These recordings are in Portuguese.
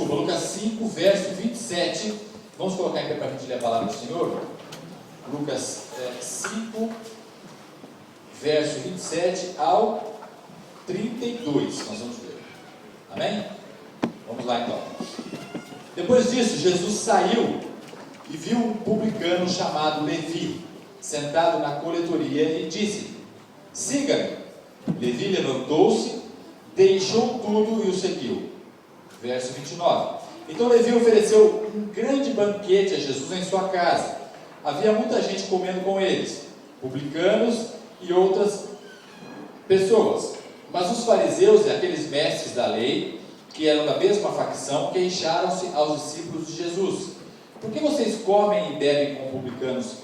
Lucas 5, verso 27. Vamos colocar em pé para a gente ler a palavra do Senhor. Lucas 5, verso 27 ao 32. Nós vamos ler. Amém? Vamos lá então. Depois disso, Jesus saiu e viu um publicano chamado Levi, sentado na coletoria, e disse: siga-me. Levi levantou-se, deixou tudo e o seguiu. Verso 29. Então Levi ofereceu um grande banquete a Jesus em sua casa. Havia muita gente comendo com eles, publicanos e outras pessoas. Mas os fariseus e aqueles mestres da lei, que eram da mesma facção, queixaram-se aos discípulos de Jesus: por que vocês comem e bebem com publicanos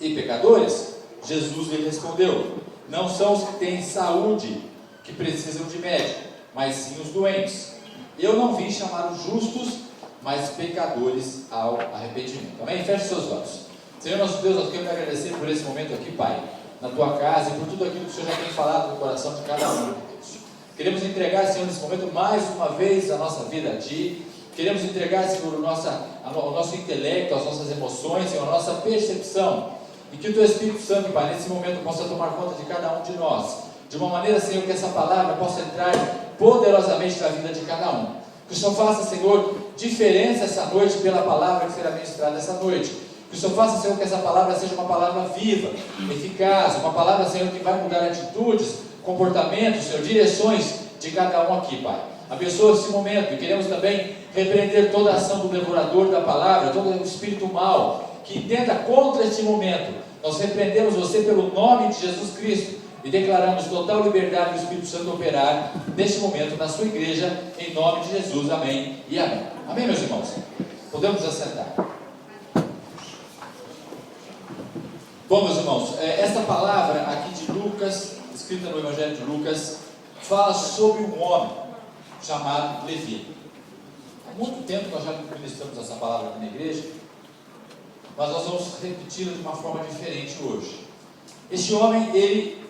e pecadores? Jesus lhe respondeu: não são os que têm saúde que precisam de médico, mas sim os doentes. Eu não vim chamar os justos, mas pecadores ao arrependimento. Amém? Feche seus olhos. Senhor nosso Deus, nós queremos agradecer por esse momento aqui, Pai, na Tua casa, e por tudo aquilo que o Senhor já tem falado no coração de cada um, Deus. Queremos entregar, Senhor, nesse momento, mais uma vez a nossa vida a Ti. Queremos entregar, Senhor, o nosso intelecto, as nossas emoções, Senhor, a nossa percepção, e que o Teu Espírito Santo, Pai, nesse momento possa tomar conta de cada um de nós, de uma maneira, Senhor, que essa palavra possa entrar poderosamente na vida de cada um. Que o Senhor faça, Senhor, diferença essa noite pela palavra que será ministrada essa noite. Que o Senhor faça, Senhor, que essa palavra seja uma palavra viva, eficaz, uma palavra, Senhor, que vai mudar atitudes, comportamentos, Senhor, direções de cada um aqui, Pai. Abençoa esse momento, e queremos também repreender toda a ação do devorador da palavra, todo o espírito mau que tenta contra este momento. Nós repreendemos você pelo nome de Jesus Cristo e declaramos total liberdade do Espírito Santo operar neste momento na sua igreja, em nome de Jesus. Amém e amém. Amém, meus irmãos? Podemos nos assentar. Bom, meus irmãos, esta palavra aqui de Lucas, escrita no Evangelho de Lucas, fala sobre um homem chamado Levi. Há muito tempo nós já ministramos essa palavra aqui na igreja, mas nós vamos repeti-la de uma forma diferente hoje. Este homem, ele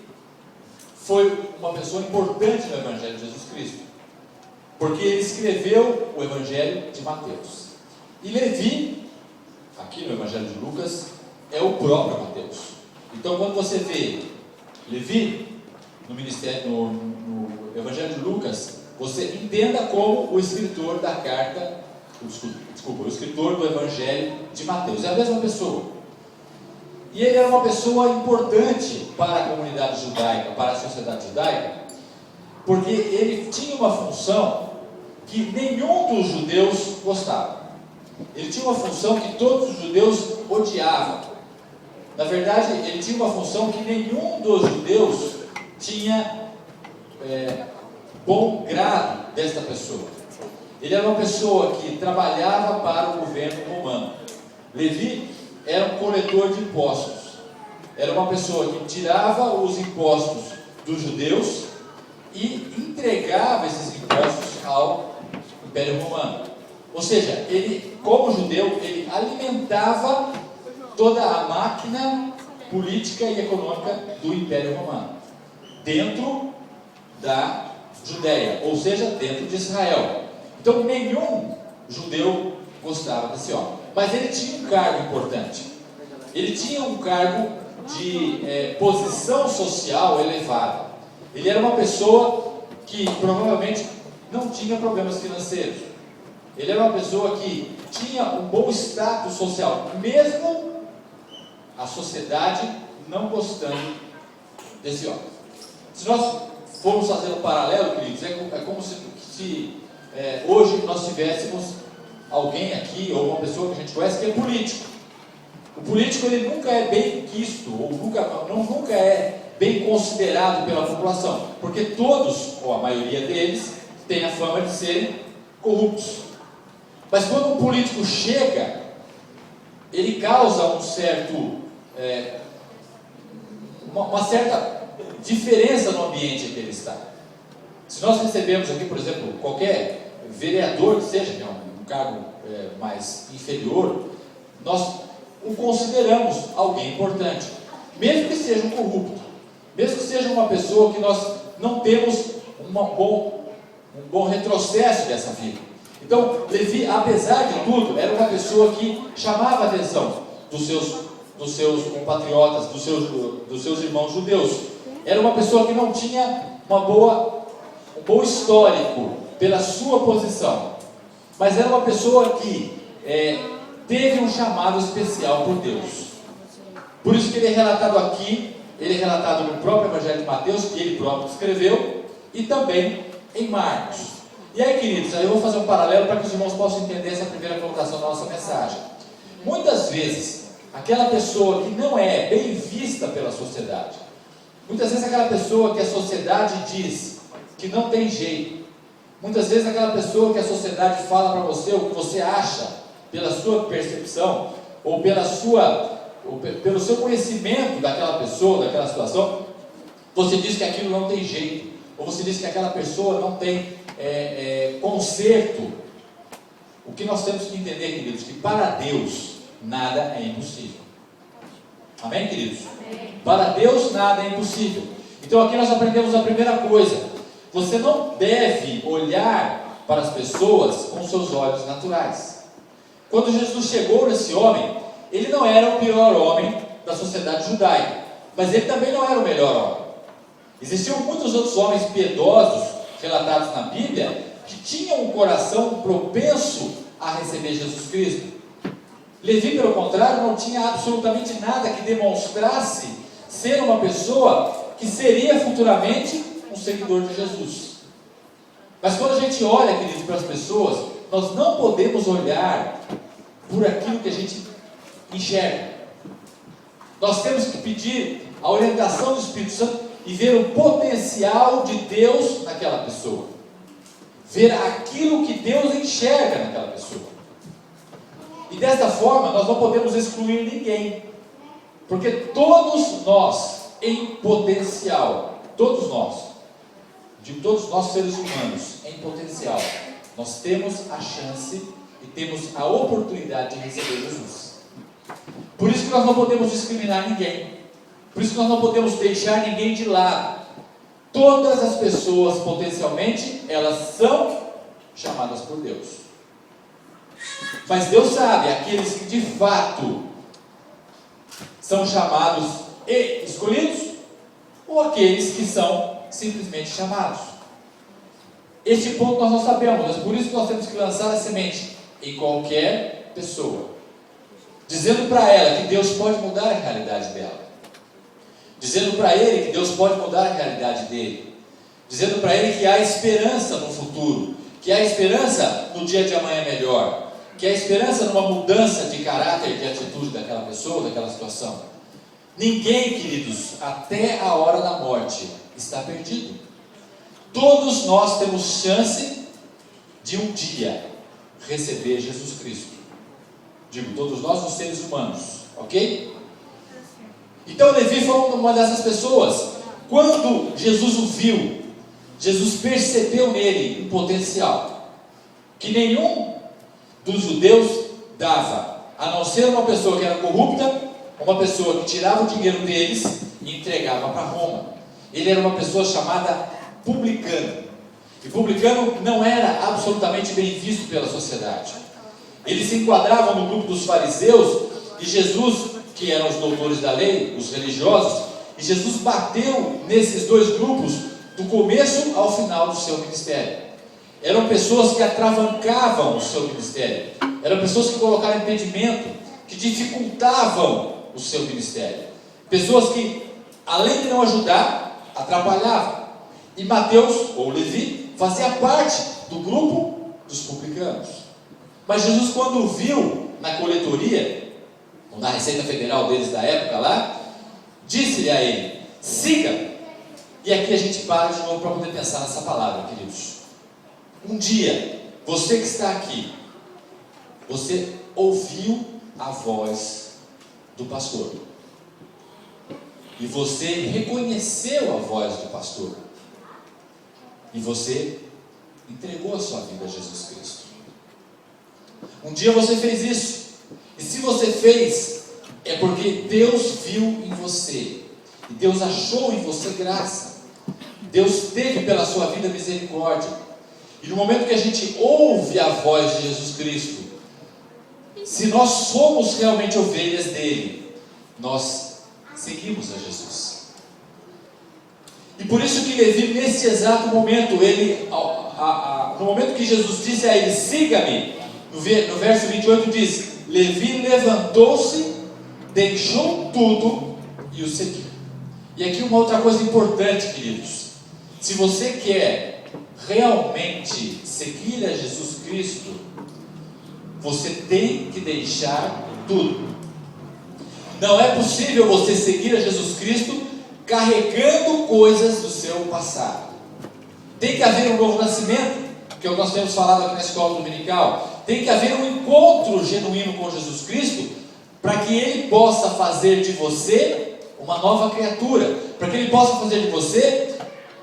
foi uma pessoa importante no Evangelho de Jesus Cristo, porque ele escreveu o Evangelho de Mateus. E Levi, aqui no Evangelho de Lucas, é o próprio Mateus. Então, quando você vê Levi no Evangelho de Lucas, você entenda como o escritor da carta, o escritor do Evangelho de Mateus é a mesma pessoa. E ele era uma pessoa importante para a comunidade judaica, para a sociedade judaica, porque ele tinha uma função que nenhum dos judeus gostava. Ele tinha uma função que todos os judeus odiavam. Na verdade, ele tinha uma função que nenhum dos judeus tinha bom grado desta pessoa. Ele era uma pessoa que trabalhava para o governo romano. Levi era um coletor de impostos. Era uma pessoa que tirava os impostos dos judeus e entregava esses impostos ao Império Romano. Ou seja, ele, como judeu, ele alimentava toda a máquina política e econômica do Império Romano, dentro da Judéia, ou seja, dentro de Israel. Então nenhum judeu gostava desse homem, mas ele tinha um cargo importante. Ele tinha um cargo de posição social elevada. Ele era uma pessoa que provavelmente não tinha problemas financeiros. Ele era uma pessoa que tinha um bom status social, mesmo a sociedade não gostando desse homem. Se nós formos fazer um paralelo, queridos, é como se hoje nós tivéssemos alguém aqui, ou uma pessoa que a gente conhece, que é político. O político, ele nunca é bem quisto, ou nunca é bem considerado pela população, porque todos, ou a maioria deles, tem a fama de serem corruptos. Mas quando um político chega, ele causa uma certa diferença no ambiente em que ele está. Se nós recebemos aqui, por exemplo, qualquer vereador que seja, que é um cargo mais inferior, nós o consideramos alguém importante, mesmo que seja um corrupto, mesmo que seja uma pessoa que nós não temos um bom retrocesso dessa vida. Então, Levi, apesar de tudo, era uma pessoa que chamava a atenção dos seus compatriotas, dos seus irmãos judeus. Era uma pessoa que não tinha um bom histórico pela sua posição, mas era uma pessoa que teve um chamado especial por Deus. Por isso que ele é relatado aqui, ele é relatado no próprio Evangelho de Mateus, que ele próprio escreveu, e também em Marcos. E aí, queridos, eu vou fazer um paralelo para que os irmãos possam entender essa primeira colocação da nossa mensagem. Muitas vezes, aquela pessoa que não é bem vista pela sociedade, muitas vezes aquela pessoa que a sociedade diz que não tem jeito, muitas vezes aquela pessoa que a sociedade fala para você o que você acha, pela sua percepção, ou pelo seu conhecimento daquela pessoa, daquela situação, você diz que aquilo não tem jeito, ou você diz que aquela pessoa não tem conserto. O que nós temos que entender, queridos, que para Deus nada é impossível. Amém, queridos? Amém. Para Deus nada é impossível. Então aqui nós aprendemos a primeira coisa: você não deve olhar para as pessoas com seus olhos naturais. Quando Jesus chegou nesse homem, ele não era o pior homem da sociedade judaica, mas ele também não era o melhor homem. Existiam muitos outros homens piedosos relatados na Bíblia que tinham um coração propenso a receber Jesus Cristo. Levi, pelo contrário, não tinha absolutamente nada que demonstrasse ser uma pessoa que seria futuramente um seguidor de Jesus. Mas quando a gente olha, queridos, para as pessoas, nós não podemos olhar por aquilo que a gente enxerga. Nós temos que pedir a orientação do Espírito Santo e ver o potencial de Deus naquela pessoa, ver aquilo que Deus enxerga naquela pessoa. E desta forma nós não podemos excluir ninguém, porque todos nós, em potencial, todos nós seres humanos, em potencial, nós temos a chance e temos a oportunidade de receber Jesus. Por isso que nós não podemos discriminar ninguém. Por isso que nós não podemos deixar ninguém de lado. Todas as pessoas, potencialmente, elas são chamadas por Deus. Mas Deus sabe aqueles que de fato são chamados e escolhidos, ou aqueles que são simplesmente chamados. Este ponto nós não sabemos, mas por isso que nós temos que lançar a semente em qualquer pessoa, dizendo para ela que Deus pode mudar a realidade dela, dizendo para ele que Deus pode mudar a realidade dele, dizendo para ele que há esperança no futuro, que há esperança no dia de amanhã melhor, que há esperança numa mudança de caráter, de atitude daquela pessoa, daquela situação. Ninguém, queridos, até a hora da morte está perdido. Todos nós temos chance de um dia receber Jesus Cristo. Digo, todos nós, os seres humanos, ok? Então Levi foi uma dessas pessoas. Quando Jesus o viu, Jesus percebeu nele um potencial que nenhum dos judeus dava, a não ser uma pessoa que era corrupta, uma pessoa que tirava o dinheiro deles e entregava para Roma. Ele era uma pessoa chamada publicano, e publicano não era absolutamente bem visto pela sociedade. Ele se enquadrava no grupo dos fariseus, e Jesus, que eram os doutores da lei, os religiosos, e Jesus bateu nesses dois grupos do começo ao final do seu ministério. Eram pessoas que atravancavam o seu ministério, eram pessoas que colocaram impedimento, que dificultavam o seu ministério, pessoas que, além de não ajudar, atrapalhavam. E Mateus, ou Levi, fazia parte do grupo dos publicanos. Mas Jesus, quando viu na coletoria, ou na Receita Federal deles da época lá, disse-lhe a ele: siga. E aqui a gente para de novo para poder pensar nessa palavra, queridos. Um dia, você que está aqui, você ouviu a voz do pastor, e você reconheceu a voz do pastor, e você entregou a sua vida a Jesus Cristo. Um dia você fez isso, e se você fez, é porque Deus viu em você, e Deus achou em você graça, Deus teve pela sua vida misericórdia, E no momento que a gente ouve a voz de Jesus Cristo, se nós somos realmente ovelhas dele, nós seguimos a Jesus. E por isso que Levi, nesse exato momento, no momento que Jesus disse a ele, siga-me, no verso 28 diz, Levi levantou-se, deixou tudo e o seguiu. E aqui uma outra coisa importante, queridos, se você quer realmente seguir a Jesus Cristo, você tem que deixar tudo. Não é possível você seguir a Jesus Cristo carregando coisas do seu passado. Tem que haver um novo nascimento, que é o que nós temos falado aqui na escola dominical. Tem que haver um encontro genuíno com Jesus Cristo, para que Ele possa fazer de você uma nova criatura, para que Ele possa fazer de você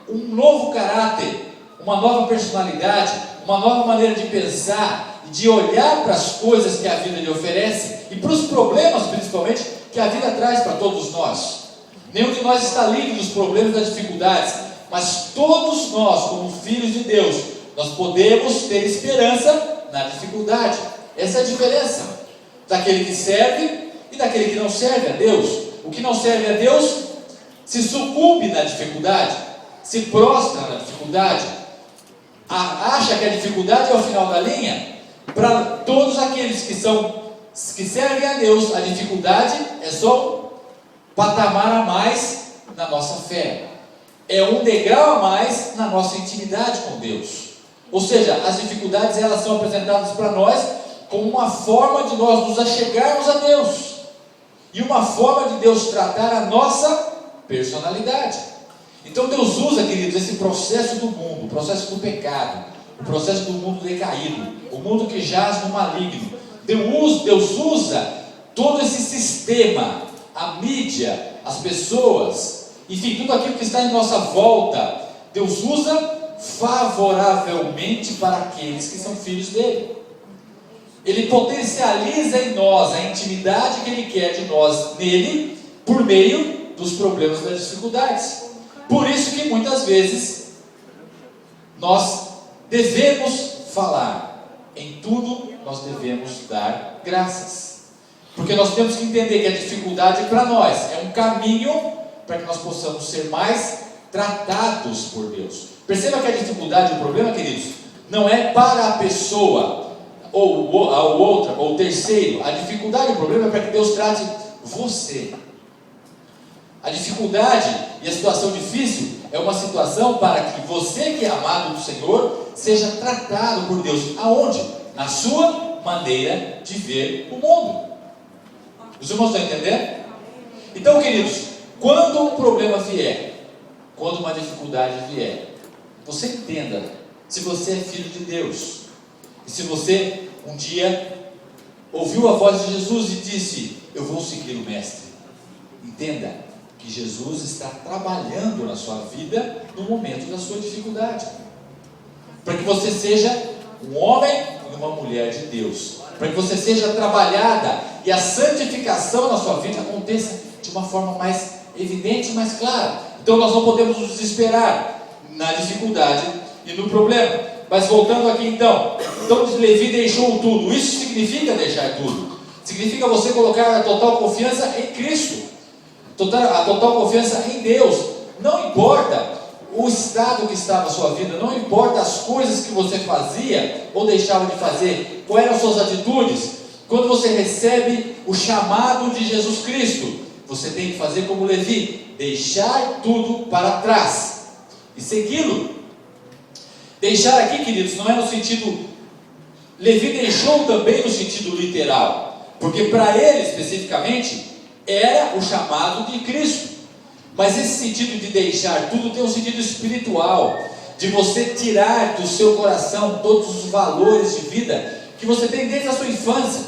um novo caráter, uma nova personalidade, uma nova maneira de pensar, de olhar para as coisas que a vida lhe oferece, e para os problemas principalmente, que a vida traz para todos nós. Nenhum de nós está livre dos problemas e das dificuldades, mas todos nós, como filhos de Deus, nós podemos ter esperança na dificuldade. Essa é a diferença daquele que serve e daquele que não serve a Deus. O que não serve a Deus se sucumbe na dificuldade, se prostra na dificuldade, acha que a dificuldade é o final da linha. Para todos aqueles que servem a Deus, a dificuldade é só um patamar a mais na nossa fé, é um degrau a mais na nossa intimidade com Deus. Ou seja, as dificuldades elas são apresentadas para nós como uma forma de nós nos achegarmos a Deus, e uma forma de Deus tratar a nossa personalidade. Então Deus usa, queridos, esse processo do mundo, o processo do pecado, o processo do mundo decaído, o mundo que jaz no maligno. Deus usa todo esse sistema, a mídia, as pessoas, enfim, tudo aquilo que está em nossa volta, Deus usa favoravelmente para aqueles que são filhos dele. Ele potencializa em nós a intimidade que Ele quer de nós nele, por meio dos problemas e das dificuldades. Por isso que muitas vezes nós devemos falar, em tudo nós devemos dar graças, porque nós temos que entender que a dificuldade para nós é um caminho para que nós possamos ser mais tratados por Deus. Perceba que a dificuldade, o problema, queridos, não é para a pessoa ou a outra, ou o terceiro. A dificuldade, o problema é para que Deus trate você. A dificuldade e a situação difícil é uma situação para que você que é amado do Senhor seja tratado por Deus. Aonde? Na sua maneira de ver o mundo. Os irmãos estão entendendo? Então, queridos, quando um problema vier, quando uma dificuldade vier, você entenda, se você é filho de Deus, e se você um dia ouviu a voz de Jesus e disse, eu vou seguir o Mestre, entenda que Jesus está trabalhando na sua vida no momento da sua dificuldade, para que você seja um homem e uma mulher de Deus, para que você seja trabalhada e a santificação na sua vida aconteça de uma forma mais evidente e mais clara. Então nós não podemos nos desesperar na dificuldade e no problema. Mas voltando aqui então Levi deixou tudo. Isso significa deixar tudo, significa você colocar a total confiança em Cristo, a total confiança em Deus. Não importa o estado que estava a sua vida, não importa as coisas que você fazia ou deixava de fazer, quais eram as suas atitudes. Quando você recebe o chamado de Jesus Cristo, você tem que fazer como Levi, deixar tudo para trás e segui-lo. Deixar aqui, queridos, não é no sentido, Levi deixou também no sentido literal, porque para ele especificamente era o chamado de Cristo. Mas esse sentido de deixar tudo tem um sentido espiritual, de você tirar do seu coração todos os valores de vida que você tem desde a sua infância,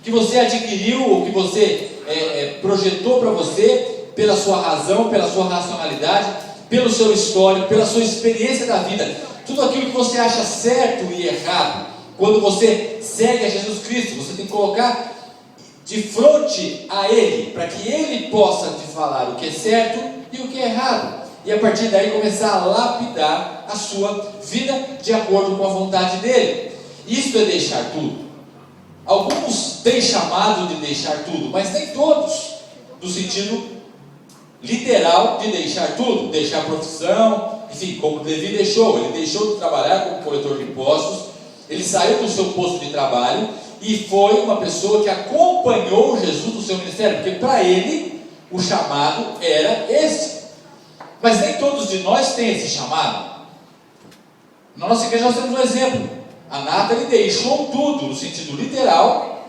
que você adquiriu ou que você projetou para você pela sua razão, pela sua racionalidade, pelo seu histórico, pela sua experiência da vida. Tudo aquilo que você acha certo e errado, quando você segue a Jesus Cristo, você tem que colocar de frente a Ele, para que Ele possa te falar o que é certo e o que é errado, e a partir daí começar a lapidar orientar a sua vida de acordo com a vontade dele. Isso é deixar tudo. Alguns têm chamado de deixar tudo, mas nem todos, no sentido literal de deixar tudo, deixar a profissão, enfim, como Levi deixou. Ele deixou de trabalhar como coletor de impostos, ele saiu do seu posto de trabalho e foi uma pessoa que acompanhou Jesus no seu ministério, porque para ele o chamado era esse. Mas nem todos de nós têm esse chamado. Na nossa igreja nós temos um exemplo. A Nathalie deixou tudo no sentido literal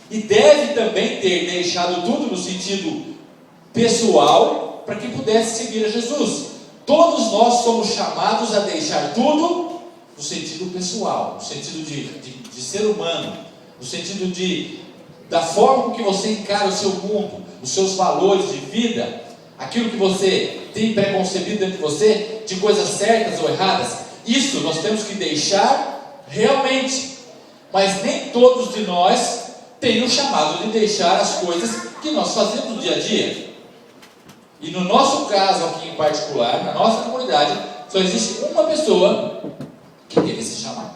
e deve também ter deixado tudo no sentido pessoal para que pudesse seguir a Jesus. Todos nós somos chamados a deixar tudo no sentido pessoal, no sentido de ser humano, no sentido da forma com que você encara o seu mundo, os seus valores de vida, aquilo que você tem preconcebido dentro de você, de coisas certas ou erradas. Isso nós temos que deixar realmente, mas nem todos de nós têm o chamado de deixar as coisas que nós fazemos no dia a dia. E no nosso caso aqui em particular, na nossa comunidade, só existe uma pessoa que teve esse chamado.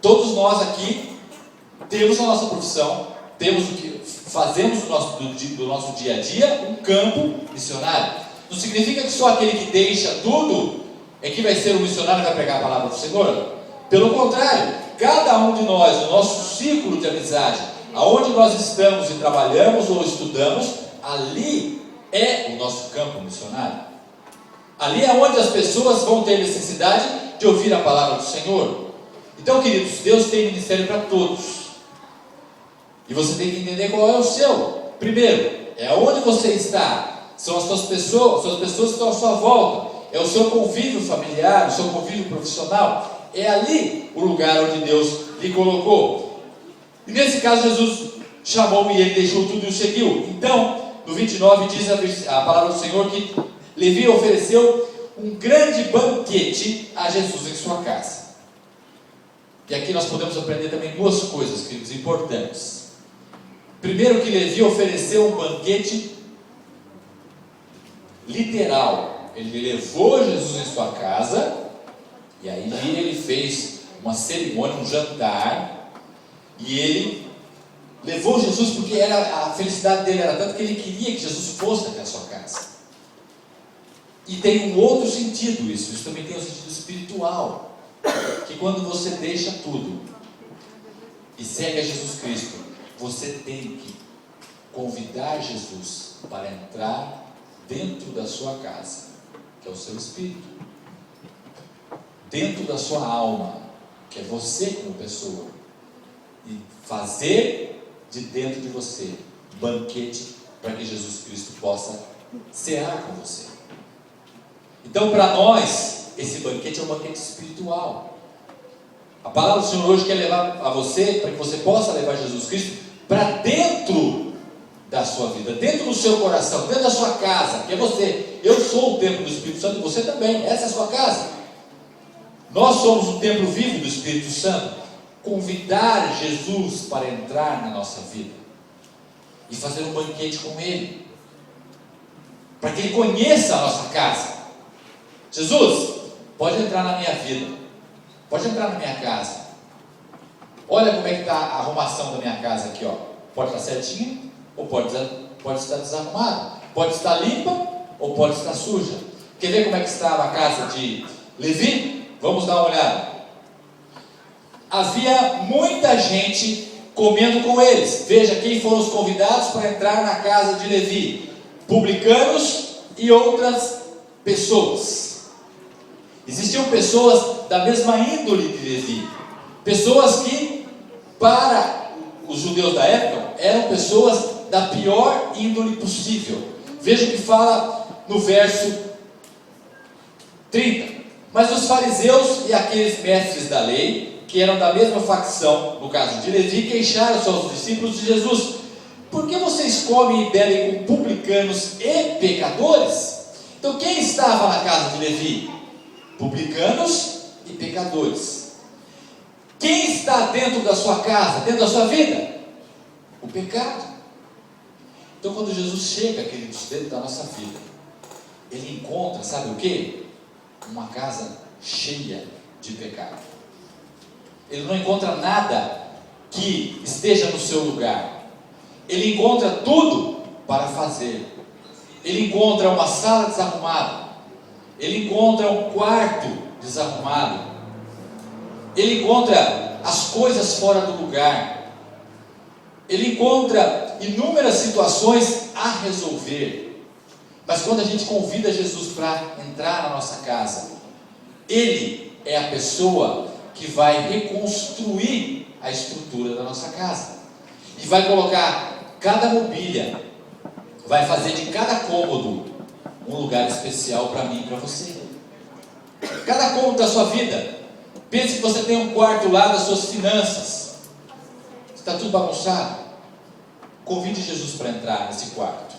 Todos nós aqui temos a nossa profissão, temos o que fazemos do nosso dia a dia, um campo missionário. Não significa que só aquele que deixa tudo é que vai ser um missionário e vai pregar a palavra do Senhor. Pelo contrário, cada um de nós, no nosso círculo de amizade, aonde nós estamos e trabalhamos ou estudamos, ali é o nosso campo missionário. Ali é onde as pessoas vão ter necessidade de ouvir a palavra do Senhor. Então, queridos, Deus tem ministério para todos. E você tem que entender qual é o seu. Primeiro, é onde você está. São as suas pessoas que estão à sua volta. É o seu convívio familiar, o seu convívio profissional. É ali o lugar onde Deus lhe colocou. E nesse caso, Jesus chamou e ele deixou tudo e o seguiu. Então, no 29 diz a palavra do Senhor que Levi ofereceu um grande banquete a Jesus em sua casa. E aqui nós podemos aprender também duas coisas, queridos, importantes. Primeiro, que Levi ofereceu um banquete literal. Ele levou Jesus em sua casa, e aí ele fez uma cerimônia, um jantar, e ele levou Jesus porque a felicidade dele era tanto que ele queria que Jesus fosse até a sua casa. E tem um outro sentido isso também tem um sentido espiritual, que quando você deixa tudo e segue a Jesus Cristo, você tem que convidar Jesus para entrar dentro da sua casa, que é o seu espírito, dentro da sua alma, que é você como pessoa, e fazer de dentro de você um banquete para que Jesus Cristo possa cear com você. Então, para nós, esse banquete é um banquete espiritual. A palavra do Senhor hoje quer levar a você, para que você possa levar Jesus Cristo para dentro da sua vida, dentro do seu coração, dentro da sua casa, que é você. Eu sou o templo do Espírito Santo e você também, essa é a sua casa. Nós somos o templo vivo do Espírito Santo. Convidar Jesus para entrar na nossa vida e fazer um banquete com Ele, para que Ele conheça a nossa casa. Jesus, pode entrar na minha vida, pode entrar na minha casa. Olha como é que está a arrumação da minha casa aqui, ó. Pode estar certinha ou pode estar desarrumada, pode estar limpa ou pode estar suja. Quer ver como é que estava a casa de Levi? Vamos dar uma olhada. Havia muita gente comendo com eles. Veja quem foram os convidados para entrar na casa de Levi: publicanos e outras pessoas. Existiam pessoas da mesma índole de Levi, pessoas que, para os judeus da época, eram pessoas da pior índole possível. Veja o que fala no verso 30. Mas os fariseus e aqueles mestres da lei, que eram da mesma facção, no caso de Levi, queixaram-se aos discípulos de Jesus: por que vocês comem e bebem com publicanos e pecadores? Então quem estava na casa de Levi? Publicanos e pecadores. Quem está dentro da sua casa, dentro da sua vida? O pecado. Então quando Jesus chega, queridos, dentro da nossa vida, Ele encontra, sabe o que? Uma casa cheia de pecado. Ele não encontra nada que esteja no seu lugar. Ele encontra tudo para fazer. Ele encontra uma sala desarrumada. Ele encontra um quarto desarrumado. Ele encontra as coisas fora do lugar. Ele encontra inúmeras situações a resolver. Mas quando a gente convida Jesus para entrar na nossa casa, Ele é a pessoa que vai reconstruir a estrutura da nossa casa. E vai colocar cada mobília, vai fazer de cada cômodo um lugar especial para mim e para você. Cada cômodo da sua vida. Pense que você tem um quarto lá das suas finanças. Está tudo bagunçado. Convide Jesus para entrar nesse quarto.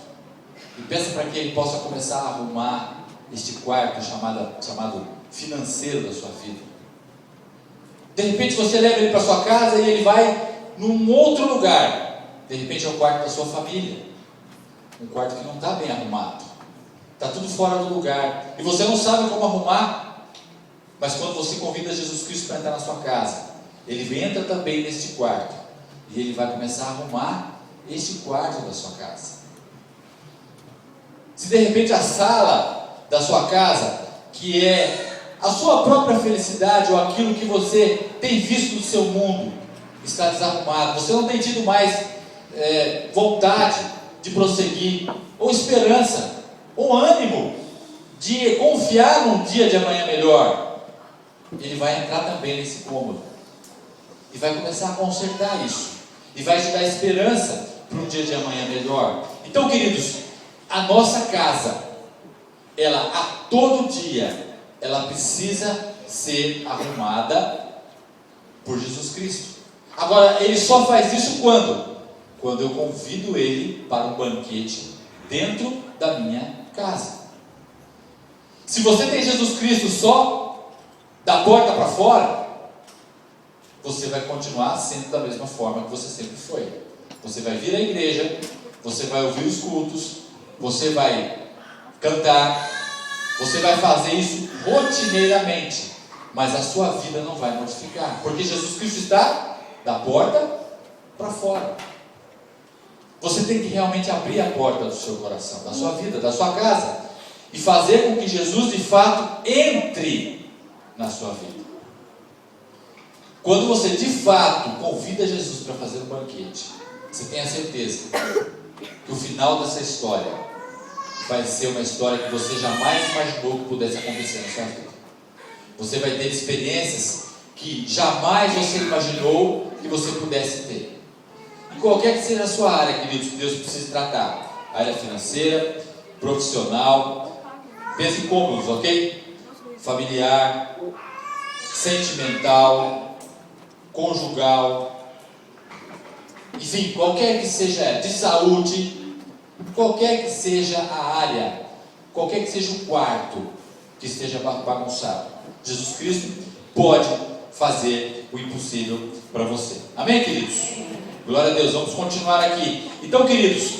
E peça para que Ele possa começar a arrumar este quarto chamado financeiro da sua vida. De repente você leva ele para sua casa e ele vai num outro lugar. De repente é o quarto da sua família. Um quarto que não está bem arrumado. Está tudo fora do lugar. E você não sabe como arrumar. Mas quando você convida Jesus Cristo para entrar na sua casa, Ele entra também neste quarto. E Ele vai começar a arrumar este quarto da sua casa. Se de repente a sala da sua casa, que é a sua própria felicidade, ou aquilo que você tem visto do seu mundo, está desarrumado, você não tem tido mais vontade de prosseguir, ou esperança, ou ânimo de confiar num dia de amanhã melhor, Ele vai entrar também nesse cômodo e vai começar a consertar isso, e vai te dar esperança para um dia de amanhã melhor. Então, queridos, a nossa casa, ela a todo dia, ela precisa ser arrumada por Jesus Cristo. Agora, Ele só faz isso quando? Quando eu convido Ele para um banquete dentro da minha casa. Se você tem Jesus Cristo só da porta para fora, você vai continuar sendo da mesma forma que você sempre foi. Você vai vir à igreja, você vai ouvir os cultos, você vai cantar, você vai fazer isso rotineiramente, mas a sua vida não vai modificar, porque Jesus Cristo está da porta para fora. Você tem que realmente abrir a porta do seu coração, da sua vida, da sua casa, e fazer com que Jesus de fato entre na sua vida. Quando você de fato convida Jesus para fazer um banquete, você tem a certeza que o final dessa história vai ser uma história que você jamais imaginou que pudesse acontecer na sua vida. Você vai ter experiências que jamais você imaginou que você pudesse ter. E qualquer que seja a sua área, queridos, que Deus precisa tratar, área financeira, profissional, pense em cômodos, ok? Familiar, sentimental, conjugal, enfim, qualquer que seja, de saúde, qualquer que seja a área, qualquer que seja o quarto que esteja bagunçado, Jesus Cristo pode fazer o impossível para você. Amém, queridos? Glória a Deus. Vamos continuar aqui. Então, queridos,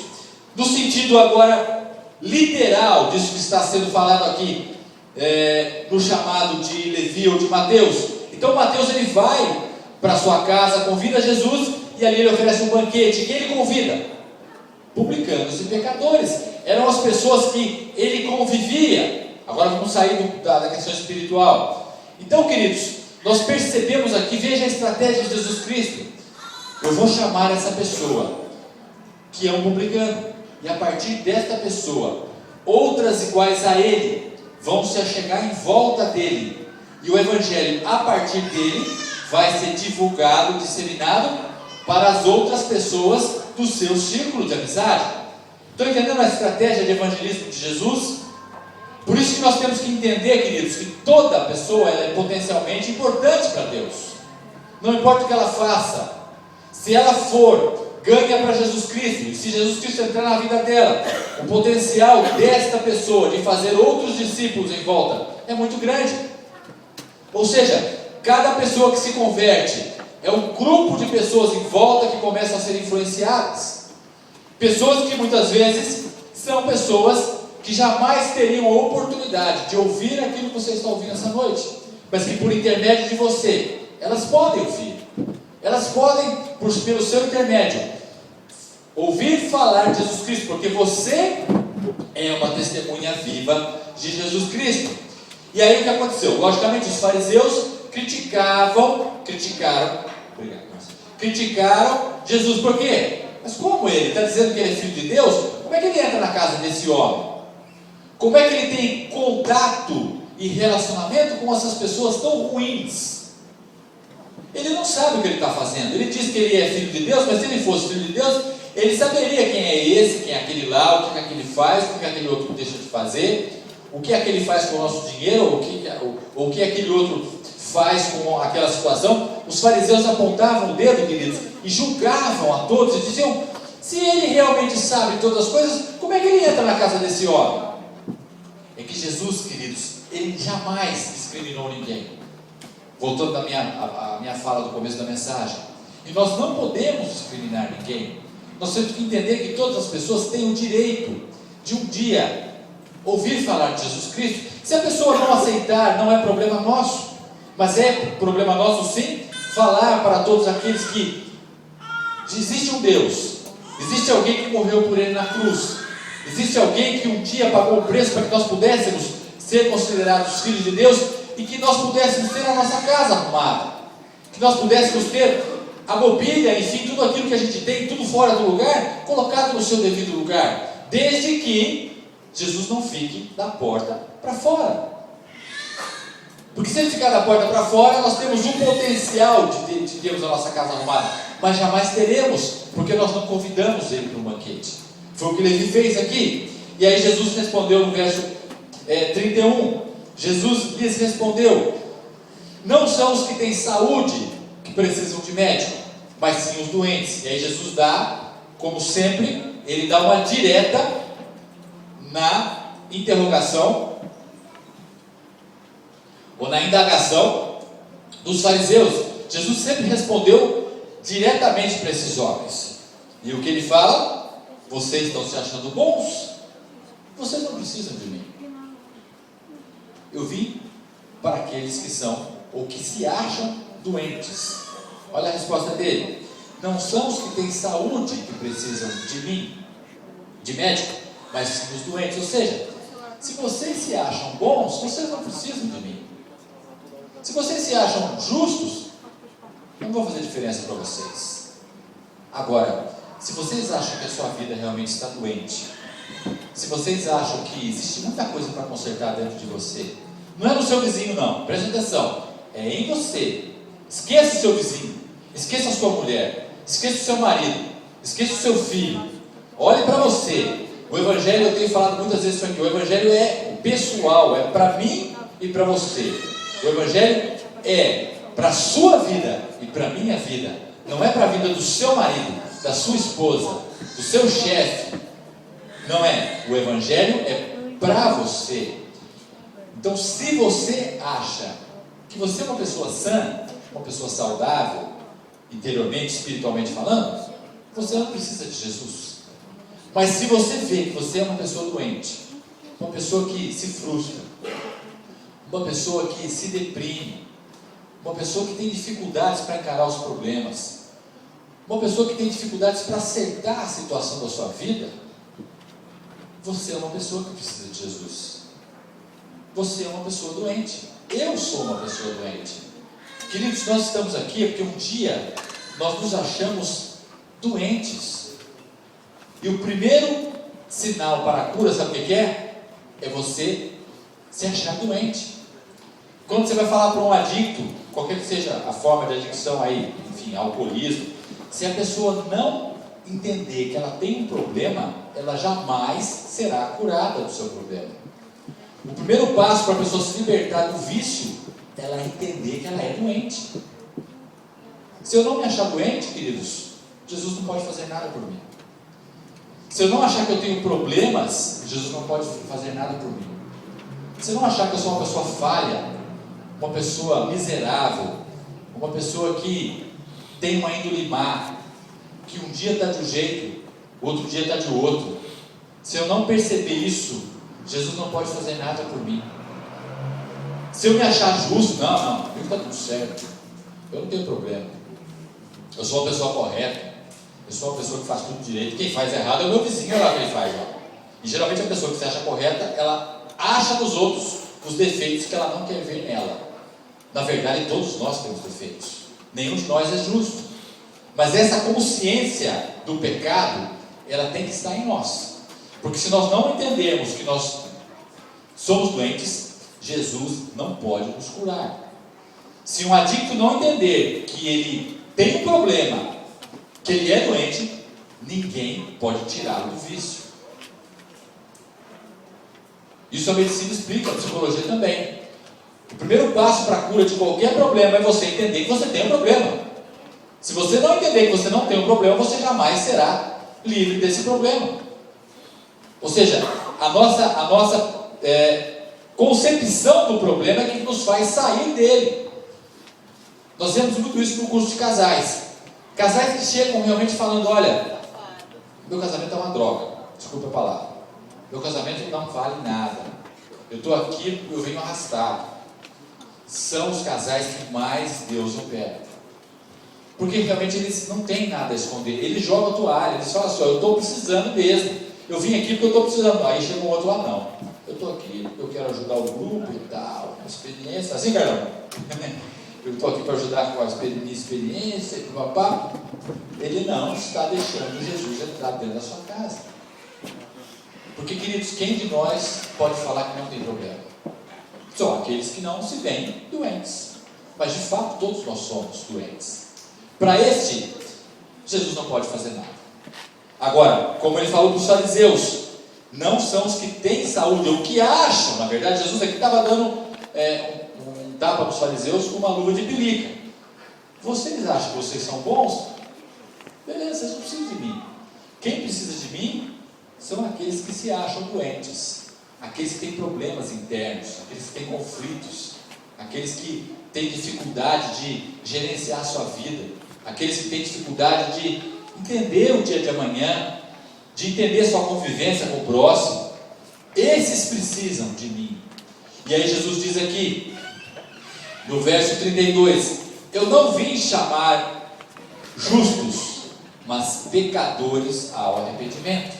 no sentido agora literal disso que está sendo falado aqui, no chamado de Levi ou de Mateus. Então Mateus, ele vai para sua casa, convida Jesus, e ali ele oferece um banquete. Quem ele convida? Publicanos e pecadores. Eram as pessoas que ele convivia. Agora vamos sair da questão espiritual. Então, queridos, nós percebemos aqui, veja a estratégia de Jesus Cristo. Eu vou chamar essa pessoa que é um publicano, e a partir desta pessoa, outras iguais a ele vão se achegar em volta dele, e o evangelho a partir dele vai ser divulgado, disseminado para as outras pessoas do seu círculo de amizade. Estão entendendo a estratégia de evangelismo de Jesus? Por isso que nós temos que entender, queridos, que toda pessoa ela é potencialmente importante para Deus. Não importa o que ela faça, se ela for ganha para Jesus Cristo, e se Jesus Cristo entrar na vida dela, o potencial desta pessoa de fazer outros discípulos em volta é muito grande. Ou seja, cada pessoa que se converte é um grupo de pessoas em volta que começam a ser influenciadas. Pessoas que muitas vezes são pessoas que jamais teriam a oportunidade de ouvir aquilo que você está ouvindo essa noite. mas que por intermédio de você, elas podem ouvir. Elas podem, pelo seu intermédio, ouvir falar de Jesus Cristo, porque você é uma testemunha viva de Jesus Cristo. E aí o que aconteceu? Logicamente os fariseus criticaram Jesus. Por quê? Mas como ele está dizendo que ele é filho de Deus, como é que ele entra na casa desse homem? Como é que ele tem contato e relacionamento com essas pessoas tão ruins? Ele não sabe o que ele está fazendo. Ele diz que ele é filho de Deus, mas se ele fosse filho de Deus, ele saberia quem é esse, quem é aquele lá, o que aquele faz, o que aquele outro deixa de fazer, o que aquele faz com o nosso dinheiro, o que aquele outro faz com aquela situação. Os fariseus apontavam o dedo, queridos, e julgavam a todos, e diziam: se ele realmente sabe todas as coisas, como é que ele entra na casa desse homem? É que Jesus, queridos, ele jamais discriminou ninguém. Voltando à minha fala do começo da mensagem, e nós não podemos discriminar ninguém. Nós temos que entender que todas as pessoas têm o direito de um dia ouvir falar de Jesus Cristo. Se a pessoa não aceitar, não é problema nosso, mas é problema nosso sim falar para todos aqueles que existe um Deus, existe alguém que morreu por ele na cruz, existe alguém que um dia pagou o preço para que nós pudéssemos ser considerados filhos de Deus, e que nós pudéssemos ter a nossa casa arrumada, que nós pudéssemos ter a mobília, enfim, tudo aquilo que a gente tem, tudo fora do lugar, colocado no seu devido lugar, desde que Jesus não fique da porta para fora. Porque se ele ficar da porta para fora, nós temos um potencial de termos a nossa casa arrumada, mas jamais teremos, porque nós não convidamos ele para um banquete. Foi o que Levi fez aqui. E aí Jesus respondeu no verso 31, Jesus lhes respondeu: não são os que têm saúde que precisam de médico, mas sim os doentes. E aí Jesus dá, como sempre, ele dá uma direta na interrogação, ou na indagação dos fariseus. Jesus sempre respondeu diretamente para esses homens. E o que ele fala? Vocês estão se achando bons? Vocês não precisam de mim. Eu vim para aqueles que são, ou que se acham doentes. Olha a resposta dele: não são os que têm saúde que precisam de mim, de médico, mas sim os doentes. Ou seja, se vocês se acham bons, vocês não precisam de mim. Se vocês se acham justos, não vou fazer diferença para vocês. Agora, se vocês acham que a sua vida realmente está doente, se vocês acham que existe muita coisa para consertar dentro de você, não é no seu vizinho não, preste atenção, é em você. Esqueça o seu vizinho, esqueça a sua mulher, esqueça o seu marido, esqueça o seu filho, olhe para você. O Evangelho, eu tenho falado muitas vezes isso aqui, o Evangelho é pessoal, é para mim e para você. O Evangelho é para a sua vida e para a minha vida, não é para a vida do seu marido, da sua esposa, do seu chefe, não é. O Evangelho é para você. Então, se você acha que você é uma pessoa sã, uma pessoa saudável, interiormente, espiritualmente falando, você não precisa de Jesus. Mas se você vê que você é uma pessoa doente, uma pessoa que se frustra, uma pessoa que se deprime, uma pessoa que tem dificuldades para encarar os problemas, uma pessoa que tem dificuldades para aceitar a situação da sua vida, você é uma pessoa que precisa de Jesus. Você é uma pessoa doente. Eu sou uma pessoa doente. Queridos, nós estamos aqui porque um dia nós nos achamos doentes. E o primeiro sinal para a cura, sabe o que é? É você se achar doente. Quando você vai falar para um adicto, qualquer que seja a forma de adicção aí, enfim, alcoolismo, se a pessoa não entender que ela tem um problema, ela jamais será curada do seu problema. O primeiro passo para a pessoa se libertar do vício é ela entender que ela é doente. Se eu não me achar doente, queridos, Jesus não pode fazer nada por mim. Se eu não achar que eu tenho problemas, Jesus não pode fazer nada por mim. Se eu não achar que eu sou uma pessoa falha, uma pessoa miserável, uma pessoa que tem uma índole má, que um dia está de um jeito, outro dia está de outro, se eu não perceber isso, Jesus não pode fazer nada por mim. Se eu me achar justo, não, comigo está tudo certo, eu não tenho problema, eu sou uma pessoa correta, eu sou uma pessoa que faz tudo direito, quem faz errado é o meu vizinho, olha lá o que ele faz, ó. E geralmente a pessoa que se acha correta, ela acha nos outros os defeitos que ela não quer ver nela. Na verdade, todos nós temos defeitos, nenhum de nós é justo, mas essa consciência do pecado, ela tem que estar em nós, porque se nós não entendermos que nós somos doentes, Jesus não pode nos curar. Se um adicto não entender que ele tem um problema, que ele é doente, ninguém pode tirá-lo do vício. Isso a medicina explica, a psicologia também. O primeiro passo para a cura de qualquer problema é você entender que você tem um problema. Se você não entender que você não tem um problema, você jamais será livre desse problema. Ou seja, a nossa concepção do problema é que nos faz sair dele. Nós vemos muito isso no curso de casais. Casais que chegam realmente falando: olha, meu casamento é uma droga, desculpa a palavra, meu casamento não vale nada, eu estou aqui, eu venho arrastado. São os casais que mais Deus opera, porque realmente eles não têm nada a esconder, eles jogam a toalha, eles falam assim: eu estou precisando mesmo, eu vim aqui porque eu estou precisando. Aí chega um outro lá: não, eu estou aqui, eu quero ajudar o grupo e tal, uma experiência, assim, Carlão? Eu estou aqui para ajudar com a minha experiência, e papá. Ele não está deixando Jesus entrar dentro da sua casa. Porque, queridos, quem de nós pode falar que não tem problema? Só aqueles que não se veem doentes. Mas, de fato, todos nós somos doentes. Para este, Jesus não pode fazer nada. Agora, como ele falou para os fariseus, não são os que têm saúde, ou que acham. Na verdade, Jesus aqui estava dando um tapa para os fariseus com uma luva de pelica. Vocês acham que vocês são bons? Beleza, vocês não precisam de mim. Quem precisa de mim são aqueles que se acham doentes, aqueles que têm problemas internos, aqueles que têm conflitos, aqueles que têm dificuldade de gerenciar a sua vida, aqueles que têm dificuldade de entender o dia de amanhã, de entender sua convivência com o próximo. Esses precisam de mim. E aí Jesus diz aqui, no verso 32, eu não vim chamar justos, mas pecadores ao arrependimento.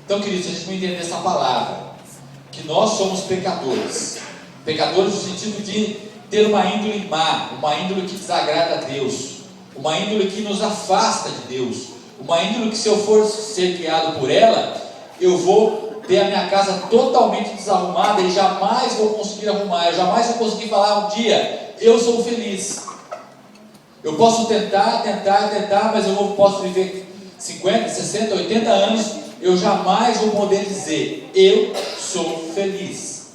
Então, queridos, a gente não entende essa palavra, que nós somos pecadores, pecadores no sentido de ter uma índole má, uma índole que desagrada a Deus, uma índole que nos afasta de Deus, uma índole que, se eu for ser guiado por ela, eu vou ter a minha casa totalmente desarrumada e jamais vou conseguir arrumar, eu jamais vou conseguir falar um dia: eu sou feliz. Eu posso tentar, mas eu não posso viver 50, 60, 80 anos, eu jamais vou poder dizer: eu sou feliz.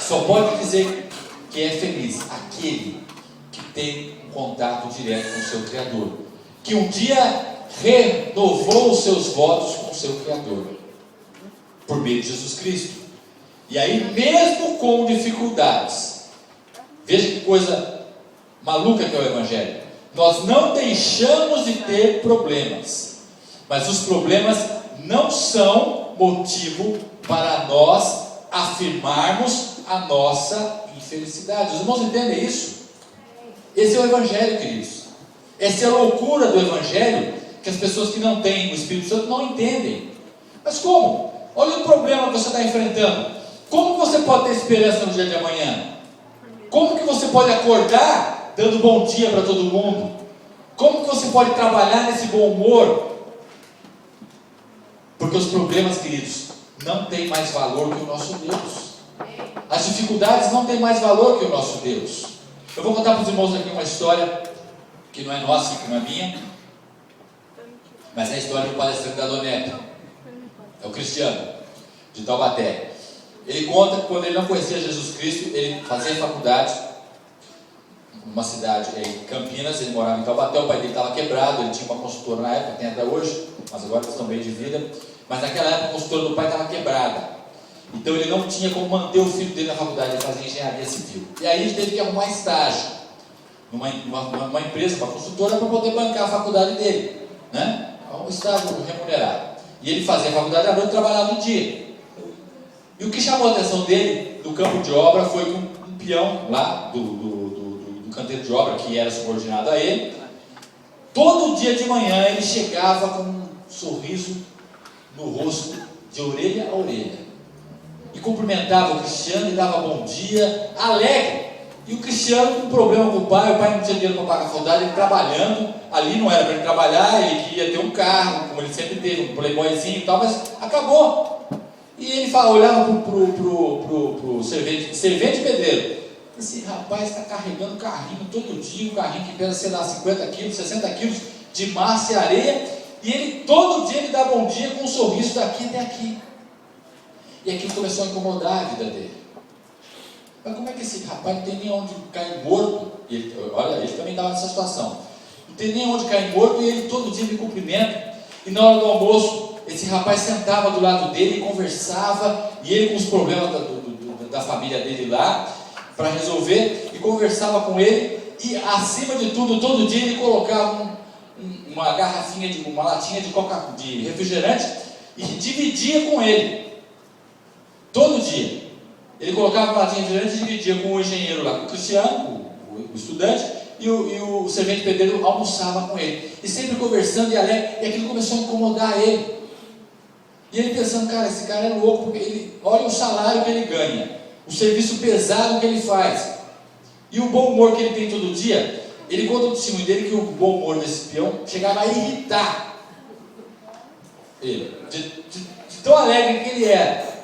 Só pode dizer que é feliz aquele que tem um contato direto com o seu Criador, que um dia renovou os seus votos com o seu Criador, por meio de Jesus Cristo. E aí, mesmo com dificuldades, veja que coisa maluca que é o Evangelho. Nós não deixamos de ter problemas, mas os problemas não são motivo para nós afirmarmos a nossa infelicidade. Os irmãos entendem isso? Esse é o Evangelho, queridos. Essa é a loucura do Evangelho, que as pessoas que não têm o Espírito Santo não entendem. Mas como? Olha o problema que você está enfrentando. Como você pode ter esperança no dia de amanhã? Como que você pode acordar dando bom dia para todo mundo? Como que você pode trabalhar nesse bom humor? Porque os problemas, queridos, não têm mais valor que o nosso Deus. As dificuldades não têm mais valor que o nosso Deus. Eu vou contar para os irmãos aqui uma história que não é nossa, que não é minha, mas é a história do palestrante da Doneta. É o Cristiano, de Taubaté. Ele conta que quando ele não conhecia Jesus Cristo, ele fazia faculdade numa cidade em Campinas, ele morava em Taubaté, o pai dele estava quebrado, ele tinha uma consultora na época, tem até hoje, mas agora eles estão bem de vida, mas naquela época a consultora do pai estava quebrada, então ele não tinha como manter o filho dele na faculdade, ele fazia engenharia civil, e aí ele teve que arrumar estágio numa empresa, uma consultora, para poder bancar a faculdade dele, né? Um estágio remunerado, e ele fazia a faculdade à noite e trabalhava no dia. E o que chamou a atenção dele no campo de obra foi que um peão lá do canteiro de obra, que era subordinado a ele. Todo dia de manhã ele chegava com um sorriso no rosto, de orelha a orelha, e cumprimentava o Cristiano e dava bom dia, alegre. E o Cristiano com problema com o pai não tinha dinheiro para pagar a faculdade, ele trabalhando, ali não era para ele trabalhar, ele queria ter um carro, como ele sempre teve, um playboyzinho e tal, mas acabou. E ele olhava pro servente pedreiro, esse rapaz está carregando carrinho todo dia, um carrinho que pesa, sei lá, 50 quilos, 60 quilos de massa e areia, e ele todo dia ele dá bom dia com um sorriso daqui até aqui. E aquilo começou a incomodar a vida dele. Mas como é que esse rapaz não tem nem onde cair morto? E ele, olha, ele também estava nessa situação. Não tem nem onde cair morto e ele todo dia me cumprimenta. E na hora do almoço, esse rapaz sentava do lado dele e conversava. E ele com os problemas da família dele lá, para resolver, e conversava com ele. E acima de tudo, todo dia ele colocava uma garrafinha, uma latinha de refrigerante e dividia com ele. Todo dia. Ele colocava uma latinha de refrigerante e dividia com o engenheiro lá, com o Cristiano, o estudante, e o servente pedreiro almoçava com ele. E sempre conversando e alegre, e aquilo começou a incomodar ele. E ele pensando, cara, esse cara é louco, porque ele, olha o salário que ele ganha, o serviço pesado que ele faz, e o bom humor que ele tem todo dia. Ele conta do testemunho dele que o bom humor desse peão chegava a irritar ele, de tão alegre que ele era.